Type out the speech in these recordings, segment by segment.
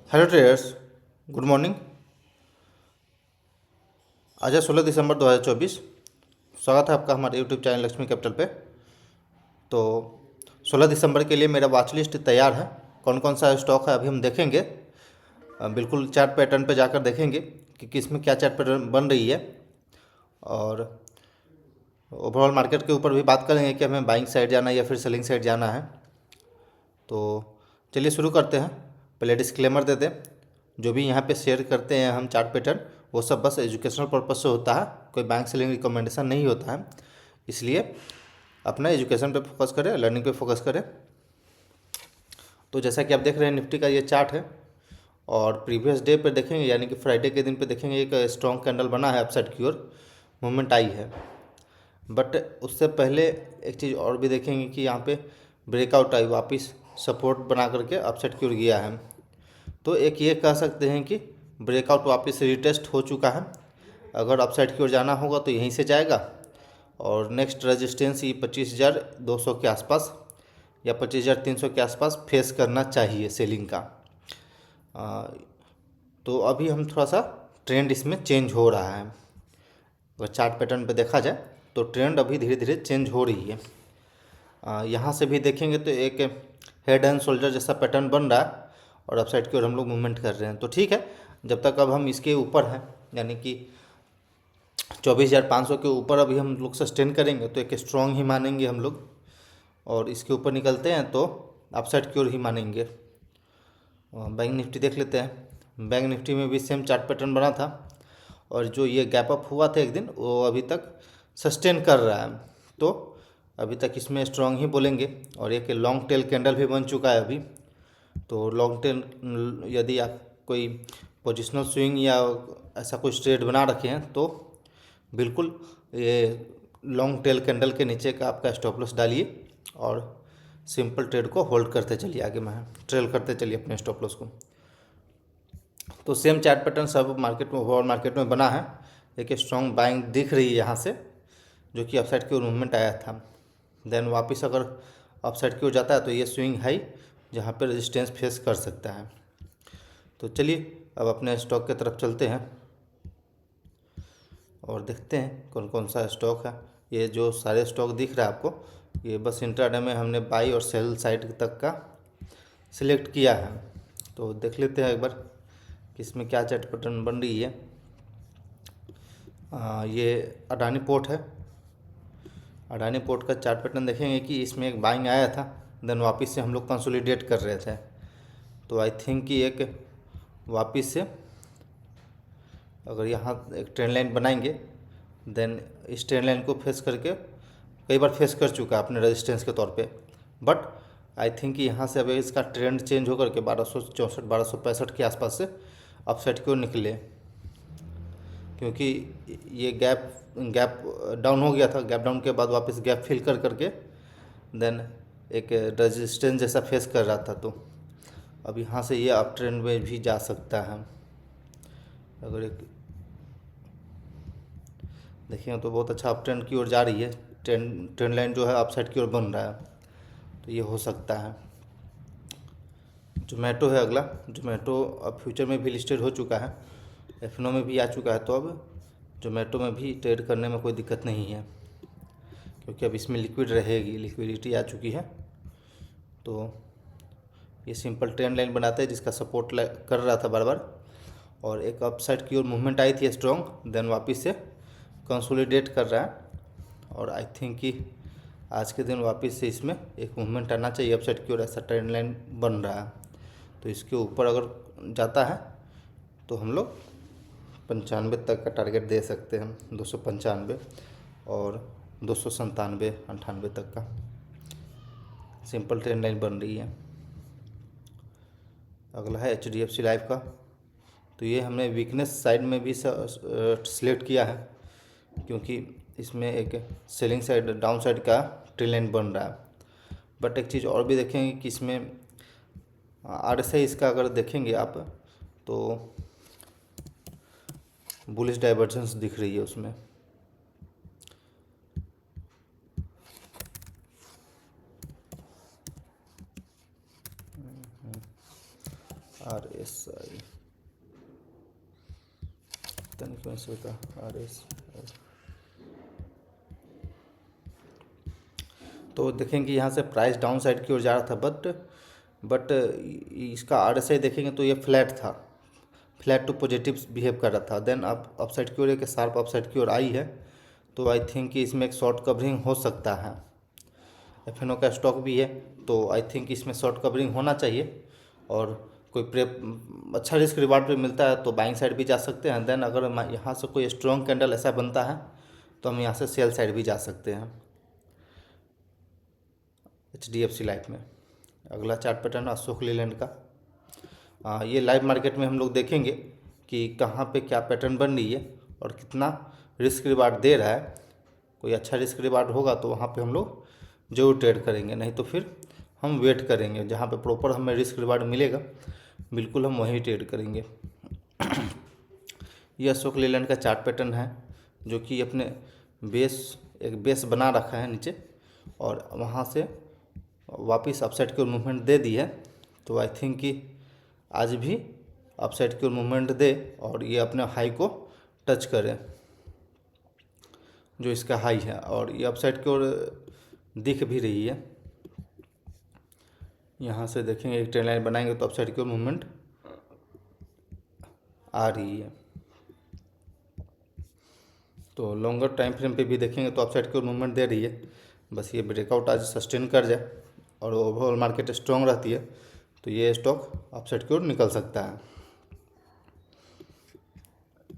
Hello traders, good morning. आज है 16 दिसंबर 2024। स्वागत है आपका हमारे यूट्यूब चैनल लक्ष्मी कैपिटल पे। तो 16 दिसंबर के लिए मेरा वॉच लिस्ट तैयार है। कौन कौन सा स्टॉक है अभी हम देखेंगे। बिल्कुल चार्ट पैटर्न पे जाकर देखेंगे कि किस में क्या चार्ट पैटर्न बन रही है, और ओवरऑल मार्केट के ऊपर भी बात करेंगे कि हमें बाइंग साइड जाना है या फिर सेलिंग साइड जाना है। तो चलिए शुरू करते हैं। पहले डिस्क्लेमर दे दें, जो भी यहाँ पे शेयर करते हैं हम चार्ट पैटर्न, वो सब बस एजुकेशनल पर्पज से होता है, कोई बैंक सेलिंग रिकमेंडेशन नहीं होता है। इसलिए अपना एजुकेशन पे फोकस करें, लर्निंग पे फोकस करें। तो जैसा कि आप देख रहे हैं, निफ्टी का ये चार्ट है, और प्रीवियस डे पे देखेंगे यानी कि फ्राइडे के दिन पे देखेंगे एक स्ट्रॉन्ग कैंडल बना है, अपसाइड की ओर मूवमेंट आई है। बट उससे पहले एक चीज़ और भी देखेंगे कि यहाँ पे ब्रेकआउट आई, वापस सपोर्ट बना करके अपसाइड की ओर गया है। तो एक ये कह सकते हैं कि ब्रेकआउट वापस रिटेस्ट हो चुका है। अगर अपसाइड की ओर जाना होगा तो यहीं से जाएगा, और नेक्स्ट रेजिस्टेंस ये 25,200 के आसपास या 25,300 के आसपास फेस करना चाहिए सेलिंग का। आ, तो अभी हम थोड़ा सा ट्रेंड इसमें चेंज हो रहा है। अगर चार्ट पैटर्न पे देखा जाए तो ट्रेंड अभी धीरे धीरे चेंज हो रही है। यहाँ से भी देखेंगे तो एक हेड एंड शोल्डर जैसा पैटर्न बन रहा है, और अपसाइड की ओर हम लोग मूवमेंट कर रहे हैं। तो ठीक है, जब तक अब हम इसके ऊपर हैं, यानी कि 24,500 के ऊपर अभी हम लोग सस्टेन करेंगे तो एक स्ट्रॉन्ग ही मानेंगे हम लोग, और इसके ऊपर निकलते हैं तो अपसाइड की ओर ही मानेंगे। बैंक निफ्टी देख लेते हैं। बैंक निफ्टी में भी सेम चार्ट पैटर्न बना था, और जो ये गैप अप हुआ था एक दिन, वो अभी तक सस्टेन कर रहा है। तो अभी तक इसमें स्ट्रॉन्ग ही बोलेंगे, और एक लॉन्ग टेल कैंडल भी बन चुका है अभी। तो लॉन्ग टेल, यदि आप कोई पोजिशनल स्विंग या ऐसा कुछ ट्रेड बना रखे हैं तो बिल्कुल ये लॉन्ग टेल कैंडल के नीचे का आपका स्टॉप लॉस डालिए, और सिंपल ट्रेड को होल्ड करते चलिए, आगे में ट्रेल करते चलिए अपने स्टॉप लॉस को। तो सेम चार्ट पैटर्न सब मार्केट में, ओवरऑल मार्केट में बना है। एक स्ट्रॉन्ग बाइंग दिख रही है यहाँ से, जो कि अपसाइड की ओर मूवमेंट आया था। देन वापस अगर अपसाइड की ओर जाता है तो ये स्विंग हाई जहाँ पे रेजिस्टेंस फेस कर सकता है। तो चलिए अब अपने स्टॉक की तरफ चलते हैं और देखते हैं कौन कौन सा स्टॉक है। ये जो सारे स्टॉक दिख रहा है आपको, ये बस इंट्राडे में हमने बाई और सेल साइड तक का सिलेक्ट किया है। तो देख लेते हैं एक बार कि इसमें क्या चार्ट पैटर्न बन रही है। ये अडानी पोर्ट है। अडानी पोर्ट का चार्ट पैटर्न देखेंगे कि इसमें एक बाइंग आया था, देन वापस से हम लोग कंसोलिडेट कर रहे थे। तो आई थिंक कि एक वापस से अगर यहाँ एक ट्रेंड लाइन बनाएंगे, देन इस ट्रेंड लाइन को फेस करके कई बार फेस कर चुका है अपने रेजिस्टेंस के तौर पे। बट आई थिंक कि यहाँ से अब इसका ट्रेंड चेंज होकर के 1264 1265 के आसपास से अपसाइड की ओर निकले, क्योंकि ये गैप गैप डाउन हो गया था। गैप डाउन के बाद वापस गैप फिल कर करके देन एक रेजिस्टेंस जैसा फेस कर रहा था। तो अब यहाँ से ये अप ट्रेंड में भी जा सकता है। अगर एक देखिए तो बहुत अच्छा अप ट्रेंड की ओर जा रही है। ट्रेंड लाइन जो है अपसाइड की ओर बन रहा है, तो ये हो सकता है। जोमेटो है अगला। जोमेटो अब फ्यूचर में भी लिस्टेड हो चुका है, एफनो में भी आ चुका है। तो अब जोमेटो में भी ट्रेड करने में कोई दिक्कत नहीं है, क्योंकि अब इसमें लिक्विड रहेगी, लिक्विडिटी आ चुकी है। तो ये सिंपल ट्रेंड लाइन बनाता है जिसका सपोर्ट कर रहा था बार बार, और एक अपसाइड की ओर मूवमेंट आई थी स्ट्रॉन्ग, देन वापस से कंसोलिडेट कर रहा है। और आई थिंक कि आज के दिन वापस से इसमें एक मूवमेंट आना चाहिए अपसाइड की ओर, ऐसा ट्रेंड लाइन बन रहा है। तो इसके ऊपर अगर जाता है तो हम लोग 95 तक का टारगेट दे सकते हैं, 295 और 297 98 तक का सिंपल ट्रेंड लाइन बन रही है। अगला है HDFC लाइफ का। तो ये हमने वीकनेस साइड में भी सिलेक्ट किया है, क्योंकि इसमें एक सेलिंग साइड, डाउन साइड का ट्रेंड लाइन बन रहा है। बट एक चीज़ और भी देखेंगे कि इसमें RSI इसका अगर देखेंगे आप तो बुलिश डाइवर्जेंस दिख रही है उसमें। RSI क्यों ऐसे होता RSI। तो देखेंगे यहाँ से प्राइस डाउन साइड की ओर जा रहा था, बट इसका RSI देखेंगे तो ये फ्लैट था, फ्लैट टू पॉजिटिव बिहेव कर रहा था। देन अब अपसाइड की ओर एक शार्प अपसाइड की ओर आई है, तो आई थिंक कि इसमें एक शॉर्ट कवरिंग हो सकता है। FNO का स्टॉक भी है, तो आई थिंक इसमें शॉर्ट कवरिंग होना चाहिए, और कोई अच्छा रिस्क रिवार्ड भी मिलता है तो बाइंग साइड भी जा सकते हैं। देन अगर यहाँ से कोई स्ट्रॉन्ग कैंडल ऐसा बनता है तो हम यहाँ से सेल साइड भी जा सकते हैं HDFC लाइफ में। अगला चार्ट पैटर्न अशोक लीलैंड का। ये लाइव मार्केट में हम लोग देखेंगे कि कहाँ पे क्या पैटर्न बन रही है और कितना रिस्क रिवार्ड दे रहा है। कोई अच्छा रिस्क रिवार्ड होगा तो वहाँ पे हम लोग जरूर ट्रेड करेंगे, नहीं तो फिर हम वेट करेंगे। जहाँ पे प्रॉपर हमें रिस्क रिवार्ड मिलेगा बिल्कुल हम वहीं ट्रेड करेंगे। ये अशोक लीलैंड का चार्ट पैटर्न है, जो कि अपने एक बेस बना रखा है नीचे, और वहाँ से वापस अपसाइड की ओर मूवमेंट दे दी है। तो आई थिंक कि आज भी अपसाइड की ओर मूवमेंट दे और ये अपने हाई को टच करे, जो इसका हाई है, और ये अपसाइड की ओर दिख भी रही है। यहाँ से देखेंगे एक ट्रेंड लाइन बनाएंगे तो अपसाइड की ओर मूवमेंट आ रही है। तो लॉन्गर टाइम फ्रेम पे भी देखेंगे तो अपसाइड की ओर मूवमेंट दे रही है। बस ये ब्रेकआउट आज सस्टेन कर जाए और ओवरऑल मार्केट स्ट्रॉन्ग रहती है तो ये स्टॉक अपसाइड की ओर निकल सकता है।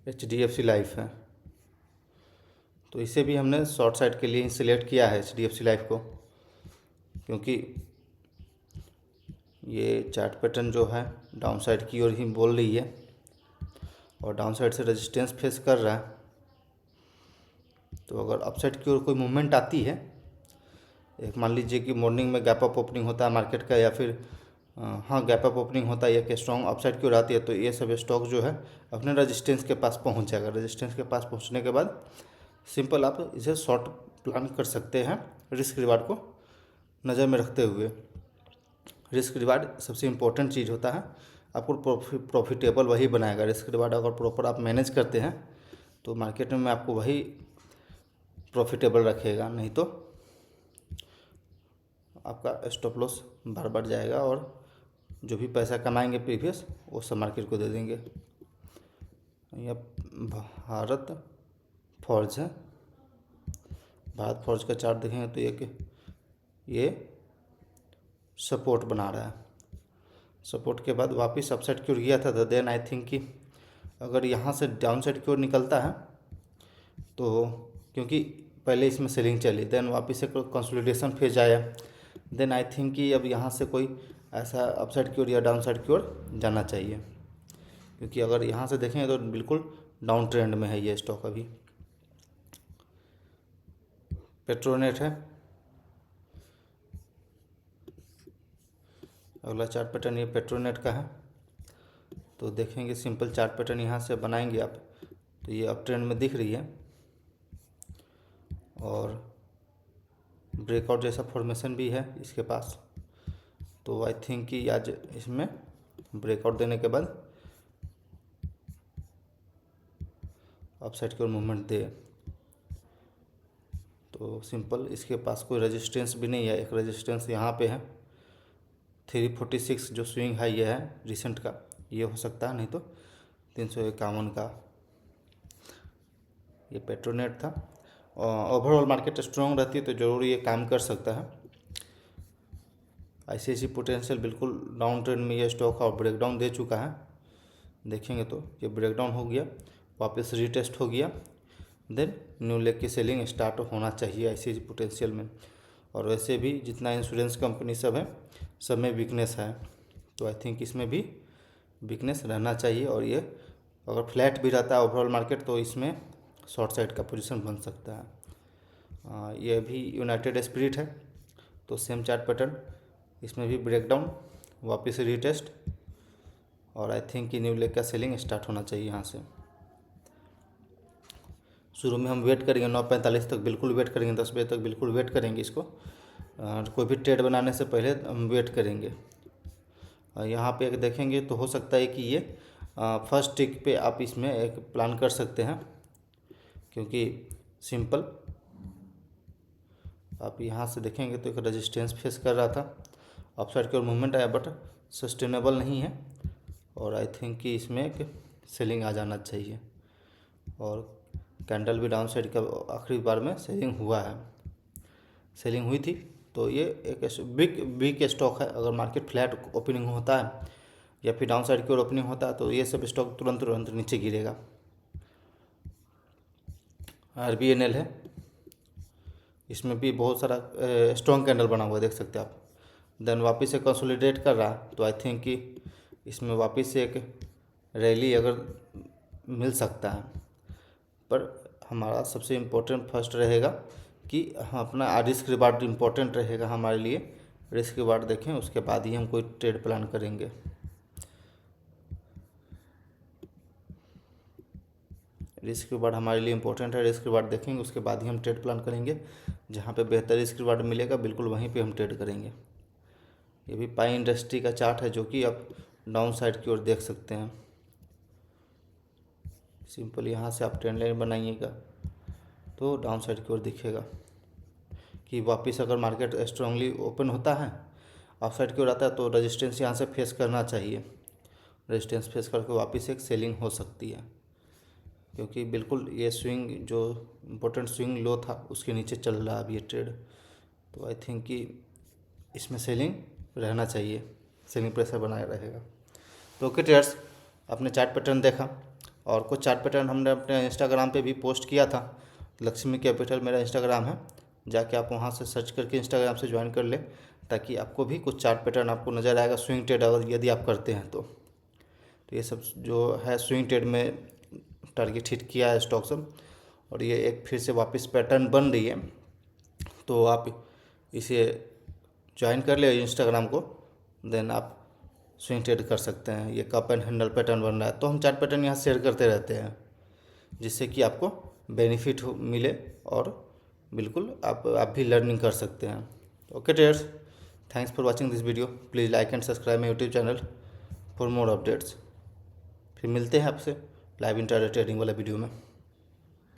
HDFC लाइफ है, तो इसे भी हमने शॉर्ट साइड के लिए सिलेक्ट किया है HDFC लाइफ को, क्योंकि ये चार्ट पैटर्न जो है डाउन साइड की ओर ही बोल रही है और डाउन साइड से रेजिस्टेंस फेस कर रहा है। तो अगर अपसाइड की ओर कोई मूवमेंट आती है, एक मान लीजिए कि मॉर्निंग में गैप अप ओपनिंग होता है मार्केट का, या फिर गैप अप ओपनिंग होता है, एक स्ट्रॉन्ग अपसाइड की ओर आती है, तो ये सब स्टॉक जो है अपने रेजिस्टेंस के पास पहुंच जाएगा। रेजिस्टेंस के पास पहुंचने के बाद सिंपल आप इसे शॉर्ट प्लान कर सकते हैं, रिस्क रिवार्ड को नज़र में रखते हुए। रिस्क रिवार्ड सबसे इम्पोर्टेंट चीज़ होता है, आपको प्रॉफिटेबल वही बनाएगा। रिस्क रिवार्ड अगर प्रॉपर आप मैनेज करते हैं तो मार्केट में आपको वही प्रॉफिटेबल रखेगा, नहीं तो आपका स्टॉप लॉस बढ़ जाएगा और जो भी पैसा कमाएंगे प्रीवियस वो सब मार्केट को दे देंगे। यह भारत फॉर्ज है, भारत फॉर्ज का चार्ट देखेंगे तो ये सपोर्ट बना रहा है। सपोर्ट के बाद वापस अपसाइड की ओर गया था, तो देन आई थिंक कि अगर यहाँ से डाउन साइड की ओर निकलता है तो, क्योंकि पहले इसमें सेलिंग चली, देन वापस एक कंसोलिडेशन फेज आया, देन आई थिंक कि अब यहाँ से कोई ऐसा अपसाइड की ओर या डाउन साइड की ओर जाना चाहिए, क्योंकि अगर यहाँ से देखें तो बिल्कुल डाउन ट्रेंड में है ये स्टॉक अभी। पेट्रोनेट है, अगला चार्ट पैटर्न ये पेट्रोनेट का है। तो देखेंगे सिंपल चार्ट पैटर्न यहाँ से बनाएंगे आप, तो ये अप ट्रेंड में दिख रही है और ब्रेकआउट जैसा फॉर्मेशन भी है इसके पास। तो आई थिंक कि आज इसमें ब्रेकआउट देने के बाद अपसाइड की ओर मूवमेंट दे। तो सिंपल इसके पास कोई रेजिस्टेंस भी नहीं है, एक रेजिस्टेंस यहाँ पे है 346 जो स्विंग हाई ये है रिसेंट का, ये हो सकता है, नहीं तो 351 का। ये पेट्रोनेट था। ओवरऑल मार्केट स्ट्रॉन्ग रहती है तो ज़रूर ये काम कर सकता है। ICICI पोटेंशियल बिल्कुल डाउन ट्रेंड में ये स्टॉक और ब्रेकडाउन दे चुका है। देखेंगे तो ये ब्रेकडाउन हो गया, वापस रीटेस्ट हो गया, देन न्यू लेग की सेलिंग स्टार्ट होना चाहिए ICICI पोटेंशियल में। और वैसे भी जितना इंश्योरेंस कंपनी सब है सब में वीकनेस है, तो आई थिंक इसमें भी वीकनेस रहना चाहिए। और ये अगर फ्लैट भी रहता है ओवरऑल मार्केट तो इसमें शॉर्ट साइड का पोजीशन बन सकता है। ये भी यूनाइटेड स्पिरिट है, तो सेम चार्ट पैटर्न, इसमें भी ब्रेकडाउन, वापस रीटेस्ट, और आई थिंक कि न्यू लेग का सेलिंग स्टार्ट होना चाहिए। यहाँ से शुरू में हम वेट करेंगे 9:45 तक, बिल्कुल वेट करेंगे, 10 बजे तक बिल्कुल वेट करेंगे इसको। कोई भी ट्रेड बनाने से पहले हम वेट करेंगे। यहाँ पे एक देखेंगे तो हो सकता है कि ये फर्स्ट टिक पे आप इसमें एक प्लान कर सकते हैं, क्योंकि सिंपल आप यहाँ से देखेंगे तो एक रेजिस्टेंस फेस कर रहा था, अपसाइड की ओर मूवमेंट आया बट सस्टेनेबल नहीं है, और आई थिंक कि इसमें एक सेलिंग आ जाना चाहिए। और कैंडल भी डाउन साइड का आखिरी बार में सेलिंग हुआ है, सेलिंग हुई थी, तो ये एक बिग स्टॉक है। अगर मार्केट फ्लैट ओपनिंग होता है या फिर डाउन साइड की ओर ओपनिंग होता है तो ये सब स्टॉक तुरंत नीचे गिरेगा। RBNL है, इसमें भी बहुत सारा स्ट्रॉन्ग कैंडल बना हुआ है, देख सकते हैं आप। देन वापस से कंसोलिडेट कर रहा है, तो आई थिंक कि इसमें वापस से एक रैली अगर मिल सकता है, पर हमारा सबसे इम्पोर्टेंट फर्स्ट रहेगा कि हम अपना रिस्क रिवार्ड इम्पोर्टेंट रहेगा हमारे लिए। रिस्क रिवार्ड देखें, उसके बाद ही हम कोई ट्रेड प्लान करेंगे। रिस्क रिवार्ड हमारे लिए इम्पोर्टेंट है, रिस्क रिवार्ड देखेंगे उसके बाद ही हम ट्रेड प्लान करेंगे। जहाँ पे बेहतर रिस्क रिवार्ड मिलेगा बिल्कुल वहीं पे हम ट्रेड करेंगे। ये भी पाई इंडस्ट्री का चार्ट है, जो कि आप डाउन साइड की ओर देख सकते हैं। सिंपल यहाँ से आप ट्रेंड लाइन बनाइएगा तो डाउन साइड की ओर दिखेगा कि वापस अगर मार्केट स्ट्रांगली ओपन होता है, अप साइड की ओर आता है, तो रेजिस्टेंस यहाँ से फेस करना चाहिए। रेजिस्टेंस फेस करके वापस एक सेलिंग हो सकती है, क्योंकि बिल्कुल ये स्विंग जो इम्पोर्टेंट स्विंग लो था उसके नीचे चल रहा है अब ये ट्रेड। तो आई थिंक कि इसमें सेलिंग रहना चाहिए, सेलिंग प्रेशर बनाए रहेगा। तो ओके ट्रेडर्स, आपने चार्ट पैटर्न देखा, और कुछ चार्ट पैटर्न हमने अपने इंस्टाग्राम पे भी पोस्ट किया था। लक्ष्मी कैपिटल मेरा इंस्टाग्राम है, जाके आप वहाँ से सर्च करके इंस्टाग्राम से ज्वाइन कर ले, ताकि आपको भी कुछ चार्ट पैटर्न आपको नज़र आएगा स्विंग ट्रेड अगर यदि आप करते हैं तो। ये सब जो है स्विंग ट्रेड में टारगेट हिट किया है स्टॉक सब, और ये एक फिर से वापस पैटर्न बन रही है, तो आप इसे ज्वाइन कर ले इंस्टाग्राम को, देन आप स्विंग ट्रेड कर सकते हैं। ये कप एंड हैंडल पैटर्न बन रहा है, तो हम चार्ट पैटर्न यहाँ शेयर करते रहते हैं, जिससे कि आपको बेनिफिट मिले और बिल्कुल आप भी लर्निंग कर सकते हैं। Okay traders, thanks for watching this video. Please like and subscribe my YouTube channel for more updates. फिर मिलते हैं आपसे लाइव इंट्राडे ट्रेडिंग वाला वीडियो में।